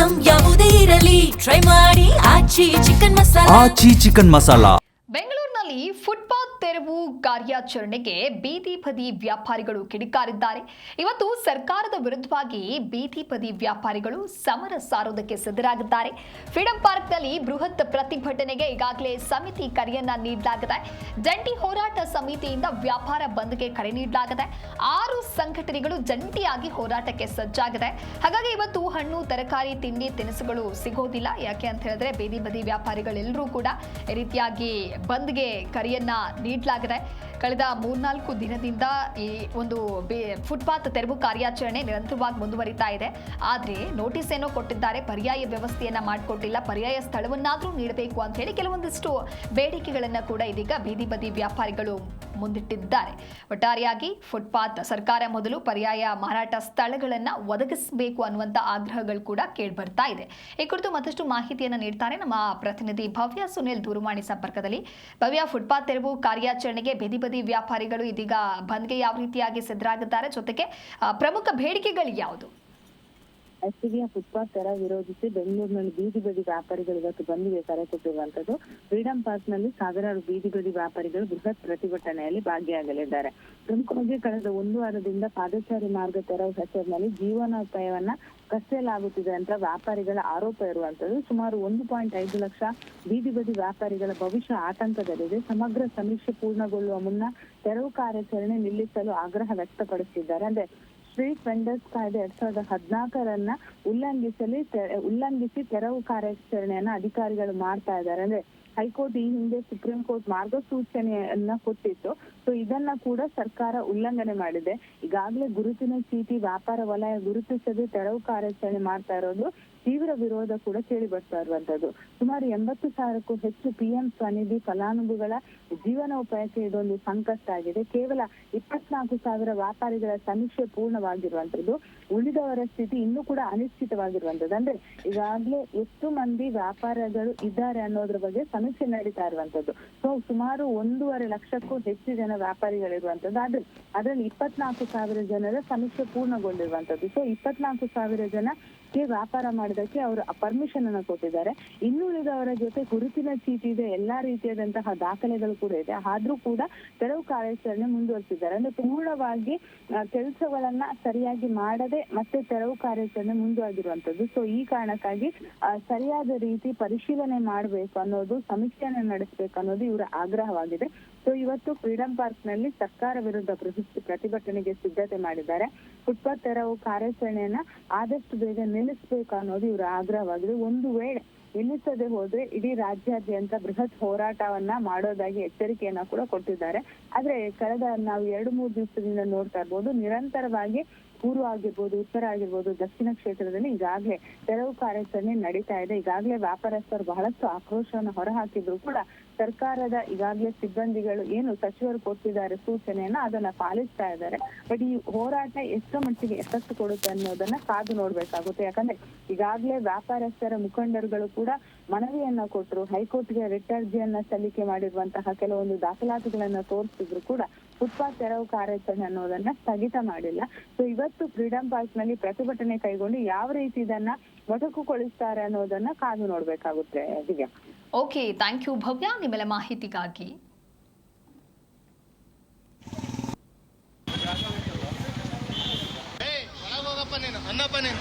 Item ಯಾವುದೇ ಇರಲಿ try ಮಾಡಿ ಆಚಿ ಚಿಕನ್ ಮಸಾಲಾ. ಬೆಂಗಳೂರಿನಲ್ಲಿ ಫುಟ್ಪಾತ್ ತೆರವು ಕಾರ್ಯಾಚರಣೆಗೆ ಬೀದಿ ಬದಿ ವ್ಯಾಪಾರಿಗಳು ಕಿಡಿಕಾರಿದ್ದಾರೆ. ಇವತ್ತು ಸರ್ಕಾರದ ವಿರುದ್ಧವಾಗಿ ಬೀದಿ ಬದಿ ವ್ಯಾಪಾರಿಗಳು ಸಮರ ಸಾರೋದಕ್ಕೆ ಸಿದ್ಧರಾಗಿದ್ದಾರೆ. ಫ್ರೀಡಂ ಪಾರ್ಕ್ನಲ್ಲಿ ಬೃಹತ್ ಪ್ರತಿಭಟನೆಗೆ ಈಗಾಗಲೇ ಸಮಿತಿ ಕರೆಯನ್ನ ನೀಡಲಾಗಿದೆ. ಜಂಟಿ ಹೋರಾಟ ಸಮಿತಿಯಿಂದ ವ್ಯಾಪಾರ ಬಂದ್ಗೆ ಕರೆ ನೀಡಲಾಗಿದೆ. 6 ಸಂಘಟನೆಗಳು ಜಂಟಿಯಾಗಿ ಹೋರಾಟಕ್ಕೆ ಸಜ್ಜಾಗಿದೆ. ಹಾಗಾಗಿ ಇವತ್ತು ಹಣ್ಣು ತರಕಾರಿ ತಿಂಡಿ ತಿನಿಸುಗಳು ಸಿಗೋದಿಲ್ಲ. ಯಾಕೆ ಅಂತ ಹೇಳಿದ್ರೆ ಬೀದಿ ಬದಿ ವ್ಯಾಪಾರಿಗಳೆಲ್ಲರೂ ಕೂಡ ಈ ರೀತಿಯಾಗಿ ಬಂದ್ಗೆ ಕರೆಯನ್ನ ನೀಡಲಾಗಿದೆ. ಕಳೆದ 3-4 ದಿನದಿಂದ ಈ ಒಂದು ಫುಟ್ಪಾತ್ ತೆರವು ಕಾರ್ಯಾಚರಣೆ ನಿರಂತರವಾಗಿ ಮುಂದುವರಿತಾ ಇದೆ. ಆದರೆ ನೋಟಿಸ್ ಏನೋ ಕೊಟ್ಟಿದ್ದಾರೆ, ಪರ್ಯಾಯ ವ್ಯವಸ್ಥೆಯನ್ನ ಮಾಡಿಕೊಟ್ಟಿಲ್ಲ. ಪರ್ಯಾಯ ಸ್ಥಳವನ್ನಾದರೂ ನೀಡಬೇಕು ಅಂತ ಹೇಳಿ ಕೆಲವೊಂದಿಷ್ಟು ಬೇಡಿಕೆಗಳನ್ನ ಕೂಡ ಇದೀಗ ಬೀದಿ ಬದಿ ವ್ಯಾಪಾರಿಗಳು ಮುಂದಿಟ್ಟಿದ್ದಾರೆ. ಒಟ್ಟಾರೆಯಾಗಿ ಫುಟ್ಪಾತ್ ಸರ್ಕಾರ ಮೊದಲು ಪರ್ಯಾಯ ಮಾರಾಟ ಸ್ಥಳಗಳನ್ನ ಒದಗಿಸಬೇಕು ಅನ್ನುವಂತ ಆಗ್ರಹಗಳು ಕೂಡ ಕೇಳಿಬರ್ತಾ ಇದೆ. ಈ ಕುರಿತು ಮತ್ತಷ್ಟು ಮಾಹಿತಿಯನ್ನು ನೀಡ್ತಾರೆ ನಮ್ಮ ಪ್ರತಿನಿಧಿ ಭವ್ಯ ಸುನಿಲ್ ದೂರವಾಣಿ ಸಂಪರ್ಕದಲ್ಲಿ. ಭವ್ಯ, ಫುಟ್ಪಾತ್ ತೆರವು ಕಾರ್ಯಾಚರಣೆಗೆ ಬೀದಿ ಬದಿ ವ್ಯಾಪಾರಿಗಳು ಇದೀಗ ಬಂದ್ಗೆ ಯಾವ ರೀತಿಯಾಗಿ ಸಿದ್ಧರಾಗಿದ್ದಾರೆ, ಜೊತೆಗೆ ಪ್ರಮುಖ ಬೇಡಿಕೆಗಳು ಯಾವುದು? ಎಸ್ಟಿಬಿಯ ಫುಟ್ಪಾತ್ ತೆರ ವಿರೋಧಿಸಿ ಬೆಂಗಳೂರಿನಲ್ಲಿ ಬೀದಿ ಬದಿ ವ್ಯಾಪಾರಿಗಳು ಇವತ್ತು ಬಂದ್ಗೆ ಕರೆ ಕೊಟ್ಟಿರುವಂತದ್ದು. ಫ್ರೀಡಂ ಪಾರ್ಕ್ ನಲ್ಲಿ ಸಾವಿರಾರು ಬೀದಿ ಬದಿ ವ್ಯಾಪಾರಿಗಳು ಬೃಹತ್ ಪ್ರತಿಭಟನೆಯಲ್ಲಿ ಭಾಗಿಯಾಗಲಿದ್ದಾರೆ. ಪ್ರಮುಖವಾಗಿ ಕಳೆದ 1 ವಾರದಿಂದ ಪಾದಚಾರಿ ಮಾರ್ಗ ತೆರವು ಹೆಸರಿನಲ್ಲಿ ಜೀವನೋಪಾಯವನ್ನ ಕಸಿಯಲಾಗುತ್ತಿದೆ ಅಂತ ವ್ಯಾಪಾರಿಗಳ ಆರೋಪ ಇರುವಂತದ್ದು. ಸುಮಾರು 1.5 ಲಕ್ಷ ಬೀದಿ ಬದಿ ವ್ಯಾಪಾರಿಗಳ ಭವಿಷ್ಯ ಆತಂಕದಲ್ಲಿದೆ. ಸಮಗ್ರ ಸಮೀಕ್ಷೆ ಪೂರ್ಣಗೊಳ್ಳುವ ಮುನ್ನ ತೆರವು ಕಾರ್ಯಾಚರಣೆ ನಿಲ್ಲಿಸಲು ಆಗ್ರಹ ವ್ಯಕ್ತಪಡಿಸಿದ್ದಾರೆ. ಅಂದ್ರೆ ಸ್ಟ್ರೀಟ್ ವೆಂಡರ್ಸ್ ಕಾಯ್ದೆ 2014 ಉಲ್ಲಂಘಿಸಿ ತೆರವು ಕಾರ್ಯಾಚರಣೆಯನ್ನ ಅಧಿಕಾರಿಗಳು ಮಾಡ್ತಾ ಇದ್ದಾರೆ. ಅಂದ್ರೆ ಹೈಕೋರ್ಟ್ ಈ ಹಿಂದೆ ಸುಪ್ರೀಂ ಕೋರ್ಟ್ ಮಾರ್ಗಸೂಚನೆಯನ್ನ ಕೊಟ್ಟಿತ್ತು. ಸೊ ಇದನ್ನ ಕೂಡ ಸರ್ಕಾರ ಉಲ್ಲಂಘನೆ ಮಾಡಿದೆ. ಈಗಾಗಲೇ ಗುರುತಿನ ಚೀಟಿ ವ್ಯಾಪಾರ ವಲಯ ಗುರುತಿಸದೆ ತೆರವು ಕಾರ್ಯಾಚರಣೆ ಮಾಡ್ತಾ ಇರೋದು ತೀವ್ರ ವಿರೋಧ ಕೂಡ ಕೇಳಿ ಬರ್ತಾ ಇರುವಂತದ್ದು. ಸುಮಾರು 80,000ಕ್ಕೂ ಹೆಚ್ಚು PM ಸ್ವನಿಧಿ ಫಲಾನುಭವಿಗಳ ಜೀವನೋಪಾಯಕ್ಕೆ ಇದೊಂದು ಸಂಕಷ್ಟ ಆಗಿದೆ. ಕೇವಲ 24,000 ವ್ಯಾಪಾರಿಗಳ ಸಮೀಕ್ಷೆ ಪೂರ್ಣವಾಗಿರುವಂತದ್ದು. ಉಳಿದವರ ಸ್ಥಿತಿ ಇನ್ನೂ ಕೂಡ ಅನಿಶ್ಚಿತವಾಗಿರುವಂತದ್ದು. ಅಂದ್ರೆ ಈಗಾಗಲೇ ಎಷ್ಟು ಮಂದಿ ವ್ಯಾಪಾರಗಳು ಇದ್ದಾರೆ ಅನ್ನೋದ್ರ ಬಗ್ಗೆ ಸಮೀಕ್ಷೆ ನಡೀತಾ ಇರುವಂತದ್ದು. ಸೊ ಸುಮಾರು 1.5 ಲಕ್ಷಕ್ಕೂ ಹೆಚ್ಚು ಜನ ವ್ಯಾಪಾರಿಗಳಿರುವಂತದ್ದು. ಆದ್ರೆ ಅದರಲ್ಲಿ 24,000 ಜನರ ಸಮೀಕ್ಷೆ ಪೂರ್ಣಗೊಂಡಿರುವಂತದ್ದು. ಸೊ 24,000 ಜನಕ್ಕೆ ವ್ಯಾಪಾರ ಮಾಡೋದಕ್ಕೆ ಅವರು ಪರ್ಮಿಷನ್ ಅನ್ನು ಕೊಟ್ಟಿದ್ದಾರೆ. ಇನ್ನುಳಿದವರ ಜೊತೆ ಗುರುತಿನ ಚೀಟಿ ಇದೆ, ಎಲ್ಲಾ ರೀತಿಯಾದಂತಹ ದಾಖಲೆಗಳು ಕೂಡ ಇದೆ. ಆದ್ರೂ ಕೂಡ ತೆರವು ಕಾರ್ಯಾಚರಣೆ ಮುಂದುವರಿಸಿದ್ದಾರೆ. ಅಂದ್ರೆ ಪೂರ್ಣವಾಗಿ ಕೆಲಸಗಳನ್ನ ಸರಿಯಾಗಿ ಮಾಡದೆ ಮತ್ತೆ ತೆರವು ಕಾರ್ಯಾಚರಣೆ ಮುಂದುವರೆದಿರುವಂತದ್ದು. ಸೊ ಈ ಕಾರಣಕ್ಕಾಗಿ ಸರಿಯಾದ ರೀತಿ ಪರಿಶೀಲನೆ ಮಾಡಬೇಕು ಅನ್ನೋದು, ಸಮೀಕ್ಷೆಯನ್ನು ನಡೆಸಬೇಕು ಅನ್ನೋದು ಇವರ ಆಗ್ರಹವಾಗಿದೆ. ಸೊ ಇವತ್ತು ಫ್ರೀಡಂ ಪಾರ್ಕ್ ನಲ್ಲಿ ಸರ್ಕಾರ ವಿರುದ್ಧ ಪ್ರತಿಭಟನೆಗೆ ಸಿದ್ಧತೆ ಮಾಡಿದ್ದಾರೆ. ಫುಟ್ಪಾತ್ ತೆರವು ಕಾರ್ಯಾಚರಣೆಯನ್ನ ಆದಷ್ಟು ಬೇಗ ನಿಲ್ಲಿಸಬೇಕು ಅನ್ನೋದು ಇವರ ಆಗ್ರಹವಾಗಿದೆ. ಒಂದು ವೇಳೆ ನಿಲ್ಲಿಸದೆ ಹೋದ್ರೆ ಇಡೀ ರಾಜ್ಯಾದ್ಯಂತ ಬೃಹತ್ ಹೋರಾಟವನ್ನ ಮಾಡೋದಾಗಿ ಎಚ್ಚರಿಕೆಯನ್ನ ಕೂಡ ಕೊಟ್ಟಿದ್ದಾರೆ. ಆದ್ರೆ ಕಳೆದ ನಾವು 2-3 ದಿವಸದಿಂದ ನೋಡ್ತಾ ಇರ್ಬೋದು, ನಿರಂತರವಾಗಿ ಪೂರ್ವ ಆಗಿರ್ಬೋದು, ಉತ್ತರ ಆಗಿರ್ಬೋದು, ದಕ್ಷಿಣ ಕ್ಷೇತ್ರದಲ್ಲಿ ಈಗಾಗಲೇ ತೆರವು ಕಾರ್ಯಾಚರಣೆ ನಡೀತಾ ಇದೆ. ಈಗಾಗಲೇ ವ್ಯಾಪಾರಸ್ಥರು ಬಹಳಷ್ಟು ಆಕ್ರೋಶವನ್ನು ಹೊರಹಾಕಿದ್ರು ಕೂಡ ಸರ್ಕಾರದ ಈಗಾಗಲೇ ಸಿಬ್ಬಂದಿಗಳು ಏನು ಸಚಿವರು ಕೊಟ್ಟಿದ್ದಾರೆ ಸೂಚನೆಯನ್ನ ಅದನ್ನ ಪಾಲಿಸ್ತಾ ಇದ್ದಾರೆ. ಬಟ್ ಈ ಹೋರಾಟ ಎಷ್ಟು ಮಟ್ಟಿಗೆ ಎಫೆಕ್ಟ್ ಕೊಡುತ್ತೆ ಅನ್ನೋದನ್ನ ಕಾದು ನೋಡ್ಬೇಕಾಗುತ್ತೆ. ಯಾಕಂದ್ರೆ ಈಗಾಗಲೇ ವ್ಯಾಪಾರಸ್ಥರ ಮುಖಂಡರುಗಳು ಕೂಡ ಮನವಿಯನ್ನ ಕೊಟ್ಟರು. ಹೈಕೋರ್ಟ್ಗೆ ರಿಟ್ ಅರ್ಜಿಯನ್ನ ಸಲ್ಲಿಕೆ ಮಾಡಿರುವಂತಹ ಕೆಲವೊಂದು ದಾಖಲಾತಿಗಳನ್ನ ತೋರಿಸಿದ್ರು ಕೂಡ ಫುಟ್ಪಾತ್ ತೆರವು ಕಾರ್ಯಾಚರಣೆ ಅನ್ನೋದನ್ನ ಸ್ಥಗಿತ ಮಾಡಿಲ್ಲ. ಸೊ ಇವತ್ತು ಫ್ರೀಡಂ ಪಾರ್ಕ್ ನಲ್ಲಿ ಪ್ರತಿಭಟನೆ ಕೈಗೊಂಡು ಯಾವ ರೀತಿ ಇದನ್ನ ಮೊಟಕುಗೊಳಿಸ್ತಾರೆ ಅನ್ನೋದನ್ನ ಕಾದು ನೋಡ್ಬೇಕಾಗುತ್ತೆ. ದಿವ್ಯಾ. ಓಕೆ, ಥ್ಯಾಂಕ್ ಯು ಭವ್ಯ ನಿಮ್ಮೆಲ್ಲ ಮಾಹಿತಿಗಾಗಿ. ಅನ್ನಪ್ಪ ನೀನು